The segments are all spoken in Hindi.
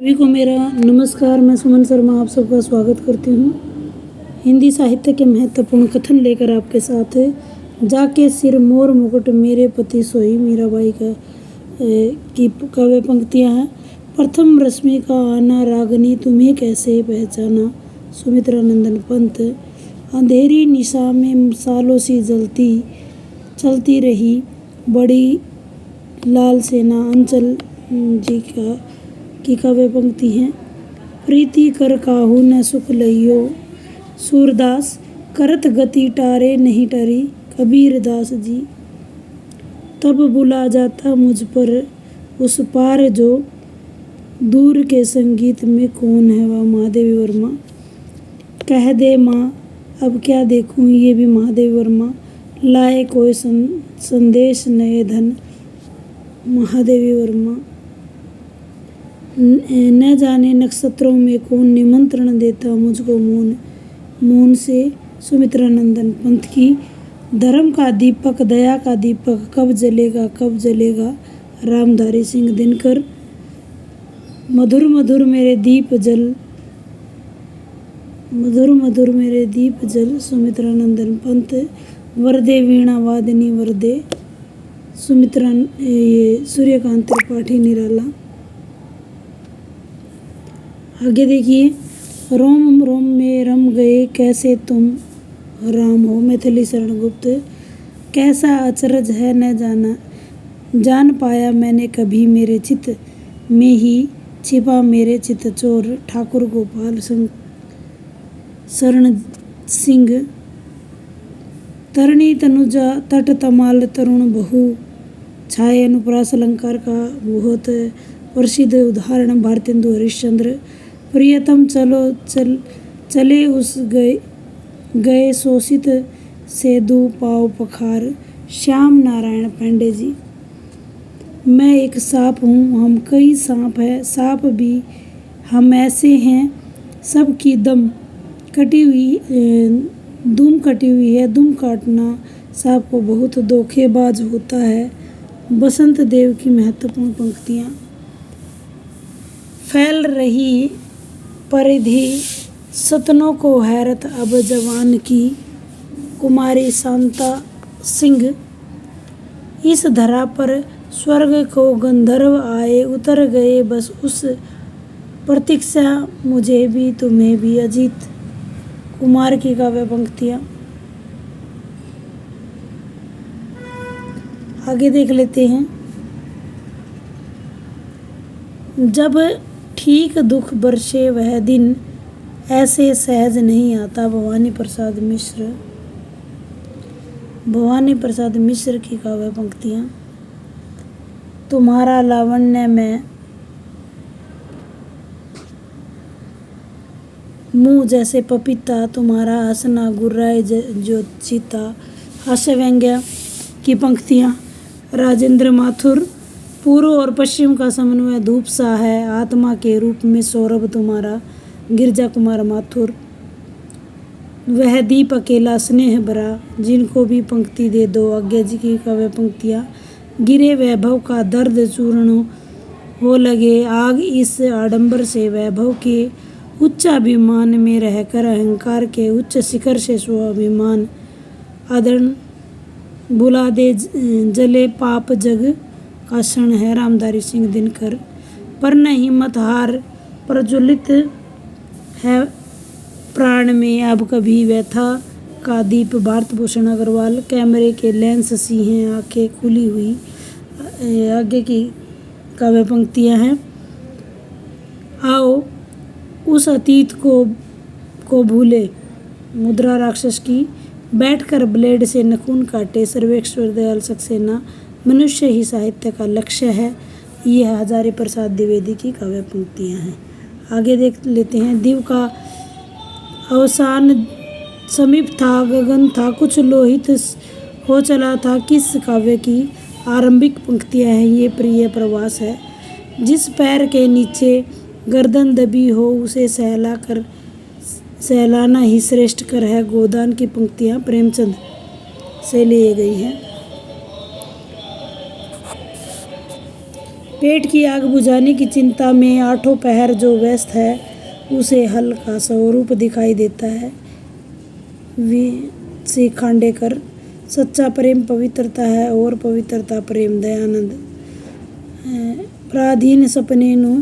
सभी को मेरा नमस्कार। मैं सुमन शर्मा आप सबका स्वागत करती हूँ। हिंदी साहित्य के महत्वपूर्ण कथन लेकर आपके साथ है। जाके सिर मोर मुकुट मेरे पति सोई मीराबाई की काव्य पंक्तियाँ हैं। प्रथम रश्मि का आना रागनी तुम्हें कैसे पहचाना सुमित्रा नंदन पंत। अंधेरी निशा में सालों सी चलती रही बड़ी लाल सेना अंचल जी की काव्य पंक्ति हैं। प्रीति कर काहू न सुख लइयो सूरदास करत गति टारे नहीं टरी कबीर दास जी। तब बुला जाता मुझ पर उस पार जो दूर के संगीत में कौन है वह महादेवी वर्मा। कह दे माँ अब क्या देखूं ये भी महादेवी वर्मा। लाए कोई संदेश नए धन महादेवी वर्मा। न जाने नक्षत्रों में कौन निमंत्रण देता मुझको मौन से सुमित्रा नंदन पंत की। धर्म का दीपक दया का दीपक कब जलेगा रामधारी सिंह दिनकर। मधुर मधुर मेरे दीप जल सुमित्रा नंदन पंत। वरदे वीणा वादिनी वरदे सुमित्रा सूर्यकांत त्रिपाठी निराला। आगे देखिए। रोम रोम में रम गए कैसे तुम राम हो मैथिली शरण गुप्त। कैसा अचरज है न जान पाया मैंने कभी मेरे चित में ही छिपा मेरे चित चोर ठाकुर गोपाल शरण सिंह। तरणी तनुजा तट तमाल तरुण बहु छाये अनुप्रास अलंकार का बहुत प्रसिद्ध उदाहरण भारतेंदु हरिश्चंद्र। प्रियतम चले उस गए शोषित से दू पाव पखार श्याम नारायण पांडे जी। मैं एक सांप हूँ हम कई सांप है सांप भी हम ऐसे हैं सबकी दुम कटी हुई है। दुम काटना सांप को बहुत धोखेबाज होता है। बसंत देव की महत्वपूर्ण पंक्तियाँ। फैल रही परिधि सतनों को हैरत अब जवान की कुमारी शांता सिंह। इस धरा पर स्वर्ग को गंधर्व आए उतर गए बस उस प्रतीक्षा मुझे भी तुम्हें भी अजीत कुमार की काव्य पंक्तियाँ। आगे देख लेते हैं। जब ठीक दुख बरसे वह दिन ऐसे सहज नहीं आता भवानी प्रसाद मिश्र की काव्य पंक्तियाँ। तुम्हारा लावण्य में मुँह जैसे पपीता तुम्हारा हंसना गुर्राए जो चीता हास्य व्यंग्य की पंक्तियाँ। राजेंद्र माथुर। पूर्व और पश्चिम का समन्वय धूप सा है आत्मा के रूप में सौरभ तुम्हारा गिरजा कुमार माथुर। वह दीप अकेला स्नेह भरा जिनको भी पंक्ति दे दो आज्ञा जी की काव्य पंक्तियाँ। गिरे वैभव का दर्द चूर्ण हो लगे आग इस आडंबर से वैभव के उच्चाभिमान में रहकर अहंकार के उच्च शिखर से स्वाभिमान आदरण भुला दे जले पाप जग का क्षण है रामधारी सिंह दिनकर। पर न हिम्मत हार प्रज्वलित है प्राण में अब कभी व्यथा का दीप भारत भूषण अग्रवाल। कैमरे के लेंस सी हैं आंखें खुली हुई आगे की काव्य पंक्तियाँ हैं। आओ उस अतीत को भूले मुद्रा राक्षस की। बैठकर ब्लेड से नखून काटे सर्वेश्वर दयाल सक्सेना। मनुष्य ही साहित्य का लक्ष्य है ये हजारी प्रसाद द्विवेदी की काव्य पंक्तियाँ हैं। आगे देख लेते हैं। दिव का अवसान समीप था गगन था कुछ लोहित हो चला था किस काव्य की आरंभिक पंक्तियाँ हैं। ये प्रिय प्रवास है। जिस पैर के नीचे गर्दन दबी हो उसे सहलाना ही श्रेष्ठ कर है गोदान की पंक्तियाँ प्रेमचंद से लिए गई हैं। पेट की आग बुझाने की चिंता में आठों पहर जो व्यस्त है, उसे हल्का स्वरूप दिखाई देता है। वी सी खांडेकर। सच्चा प्रेम पवित्रता है और पवित्रता प्रेम। दयानंद। पराधीन सपने नु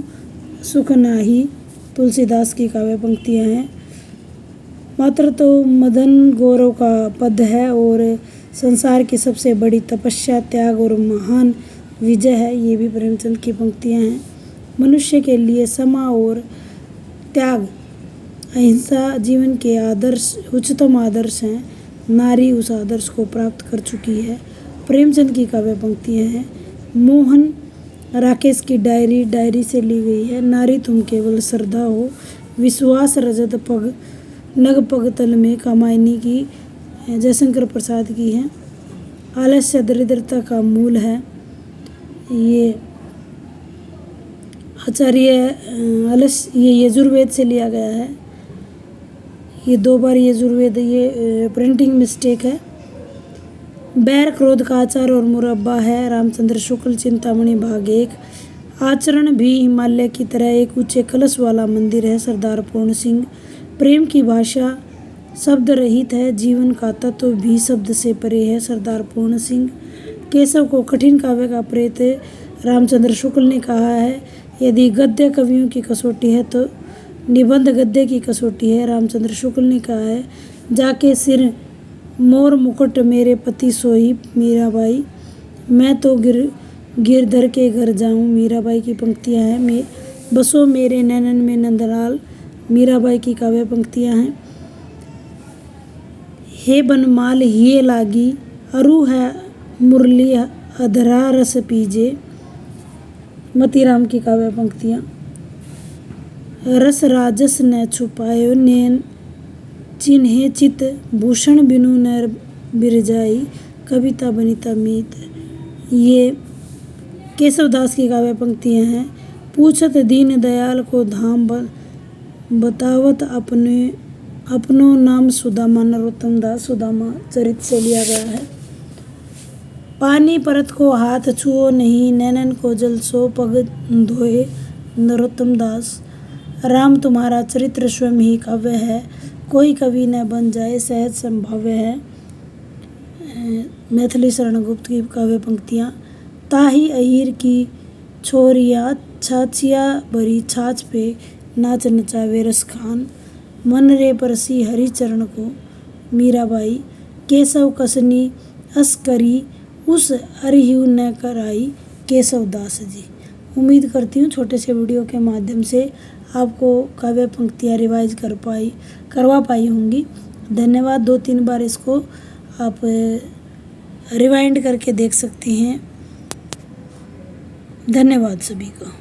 सुख नाही। तुलसीदास की काव्य पंक्तियाँ हैं। मात्र तो मदन गौरव का पद है और संसार की सबसे बड़ी तपस्या त्याग और महान विजय है। ये भी प्रेमचंद की पंक्तियाँ हैं। मनुष्य के लिए क्षमा और त्याग, अहिंसा जीवन के आदर्श, उच्चतम आदर्श हैं। नारी उस आदर्श को प्राप्त कर चुकी है। प्रेमचंद की काव्य पंक्तियाँ हैं। मोहन राकेश की डायरी से ली गई है। नारी तुम केवल श्रद्धा हो, विश्वास रजत पग नग पग तल में। कामायनी की जयशंकर प्रसाद की है। आलस्य दरिद्रता का मूल है। ये आचार्य आलस्य ये यजुर्वेद से लिया गया है। ये 2 बार यजुर्वेद, ये प्रिंटिंग मिस्टेक है। बैर क्रोध का आचार और मुरब्बा है। रामचंद्र शुक्ल। चिंतामणि भाग 1। आचरण भी हिमालय की तरह एक ऊंचे कलश वाला मंदिर है। सरदार पूर्ण सिंह। प्रेम की भाषा शब्द रहित है। जीवन का तत्व भी शब्द से परे है। सरदार पूर्ण सिंह। केशव को कठिन काव्य का प्रेत रामचंद्र शुक्ल ने कहा है। यदि गद्य कवियों की कसौटी है तो निबंध गद्य की कसौटी है। रामचंद्र शुक्ल ने कहा है, जाके सिर मोर मुकुट मेरे पति सोई मीराबाई, मैं तो गिरधर के घर जाऊं। मीराबाई की पंक्तियां हैं। मैं बसो मेरे नैनन में नंदलाल। मीराबाई की काव्य पंक्तियां हैं। हे बनमाल हिये लागी, अरु है मुरली अधरा रस पीजे। मतीराम की काव्य पंक्तियां। रस राजस न छुपायो नैन, चिन्हे चित भूषण बिनु न बिरजाई। कविता बनिता मीत। ये केशवदास की काव्य पंक्तियां हैं। पूछत दीन दयाल को धाम बतावत अपनो नाम सुदामा। नरोत्तम दास। सुदामा चरित से लिया गया है। पानी परत को हाथ छुओ नहीं, नैनन को जल सो पग धोए। नरोत्तम दास। राम तुम्हारा चरित्र स्वयं ही काव्य है, कोई कवि न बन जाए सहज संभाव्य है। मैथिली शरण गुप्त की काव्य पंक्तियाँ। ताही अहीर की छोरियाँ, छाछिया भरी छाछ पे नाच नचावे रस खान। मन रे परसी हरि चरण को। मीराबाई। केशव कसनी अस्करी, उस अरिहु न कराई। केशवदास जी। उम्मीद करती हूँ छोटे से वीडियो के माध्यम से आपको काव्य पंक्तियाँ रिवाइज करवा पाई होंगी। धन्यवाद। 2-3 बार इसको आप रिवाइंड करके देख सकती हैं। धन्यवाद सभी का।